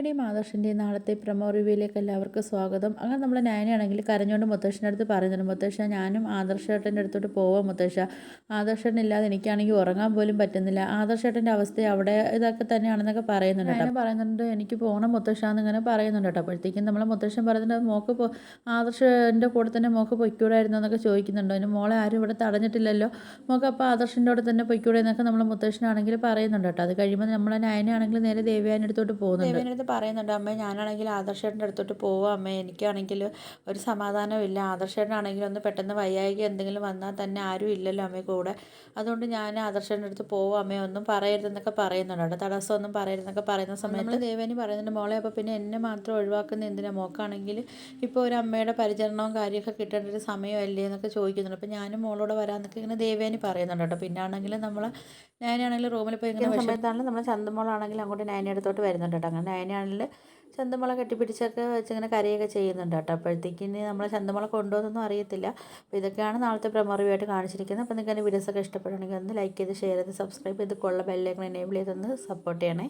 നയനയുടെയും ആദർശിൻ്റെയും നാളത്തെ പ്രൊമോ റിവ്യൂയിലേക്ക് എല്ലാവർക്കും സ്വാഗതം. അങ്ങനെ നമ്മൾ നയനയാണെങ്കിൽ കരഞ്ഞുകൊണ്ട് മുത്തശ്ശൻ്റെ അടുത്ത് പറയുന്നുണ്ട്, മുത്തശ്ശ ഞാനും ആദർശേട്ടൻ്റെ അടുത്തോട്ട് പോവാം മുത്തശ്ശ, ആദർശേട്ടനില്ലാതെ എനിക്കാണെങ്കിൽ ഉറങ്ങാൻ പോലും പറ്റുന്നില്ല, ആദർശേട്ടൻ്റെ അവസ്ഥ അവിടെ ഇതൊക്കെ തന്നെയാണെന്നൊക്കെ പറയുന്നുണ്ട് കേട്ടോ. പറയുന്നുണ്ട് എനിക്ക് പോകണം മുത്തശ്ശ എന്നിങ്ങനെ പറയുന്നുണ്ട് കേട്ടോ. അപ്പോഴത്തേക്കും നമ്മളെ മുത്തശ്ശൻ പറയുന്നുണ്ട് മോക്ക് ആദർശൻ്റെ കൂടെ തന്നെ മോക്ക് പൊയ്ക്കൂടായിരുന്നു എന്നൊക്കെ ചോദിക്കുന്നുണ്ടോ, അതിന് മോളെ ആരും ഇവിടെ തടഞ്ഞിട്ടില്ലല്ലോ, മോക്ക് അപ്പോൾ ആദർശൻ്റെ കൂടെ തന്നെ പൊയ്ക്കൂടെ എന്നൊക്കെ നമ്മൾ മുത്തശ്ശനാണെങ്കിൽ പറയുന്നുണ്ട് കേട്ടോ. അത് കഴിയുമ്പോൾ നമ്മളെ നയനയാണെങ്കിൽ നേരെ ദേവയാൻ്റെ അടുത്തോട്ട് പോകുന്നുണ്ട്. ദേവേൻ്റെ അടുത്ത് പറയുന്നുണ്ട്, അമ്മേ ഞാനാണെങ്കിൽ ആദർശേട്ടൻ്റെ അടുത്തോട്ട് പോവാം അമ്മേ, എനിക്കാണെങ്കിൽ ഒരു സമാധാനവും ഇല്ല, ആദർശേട്ടനാണെങ്കിൽ ഒന്ന് പെട്ടെന്ന് വയ്യായിക എന്തെങ്കിലും വന്നാൽ തന്നെ ആരും ഇല്ലല്ലോ അമ്മേ കൂടെ, അതുകൊണ്ട് ഞാൻ ആദർശേട്ടൻ്റെ അടുത്ത് പോവാം അമ്മേ, ഒന്നും പറയരുതെന്നൊക്കെ പറയുന്നുണ്ട് കേട്ടോ. തടസ്സമൊന്നും പറയരുതെന്നൊക്കെ പറയുന്ന സമയത്ത് ദേവേനി പറയുന്നുണ്ട്, മോളെ അപ്പോൾ പിന്നെ എന്നെ മാത്രം ഒഴിവാക്കുന്ന എന്തിനാ, മോക്കാണെങ്കിൽ ഇപ്പോൾ ഒരു അമ്മയുടെ പരിചരണവും കാര്യമൊക്കെ കിട്ടേണ്ട ഒരു സമയമല്ലേ എന്നൊക്കെ ചോദിക്കുന്നുണ്ട്. അപ്പോൾ ഞാനും മോളോട് വരാമെന്നൊക്കെ ഇങ്ങനെ ദേവേനി പറയുന്നുണ്ട് കേട്ടോ. പിന്നെ ആണെങ്കിൽ നമ്മൾ നയനയാണെങ്കിൽ റൂമിൽ പോയി ഇങ്ങനെ സമയത്താണെങ്കിൽ നമ്മൾ ചന്തമോളാണെങ്കിൽ അങ്ങോട്ട് നയന അടുത്തോട്ട് വരുന്നുണ്ട് കേട്ടോ. അങ്ങനെ നയനയാണെങ്കിൽ ചന്തമോളെ കെട്ടിപ്പിടിച്ചൊക്കെ വെച്ചിങ്ങനെ കരയൊക്കെ ചെയ്യുന്നുണ്ട് കേട്ടോ. അപ്പോഴത്തേക്കിന് നമ്മൾ ചന്തമോളെ കൊണ്ടുപോകുന്നൊന്നും അറിയത്തില്ല. അപ്പോൾ ഇതൊക്കെയാണ് നാളത്തെ പ്രൊമോ റിവ്യൂ ആയിട്ട് കാണിച്ചിരിക്കുന്നത്. അപ്പോൾ നിങ്ങൾക്ക് എൻ്റെ വീഡിയോസൊക്കെ ഇഷ്ടപ്പെടുകയാണെങ്കിൽ ഒന്ന് ലൈക്ക് ചെയ്ത് ഷെയർ ചെയ്ത് സബ്സ്ക്രൈബ് ചെയ്ത് കൊള്ള ബെല്ലേക്ക് എനേബിൾ ചെയ്തൊന്ന് സപ്പോർട്ട് ചെയ്യണേ.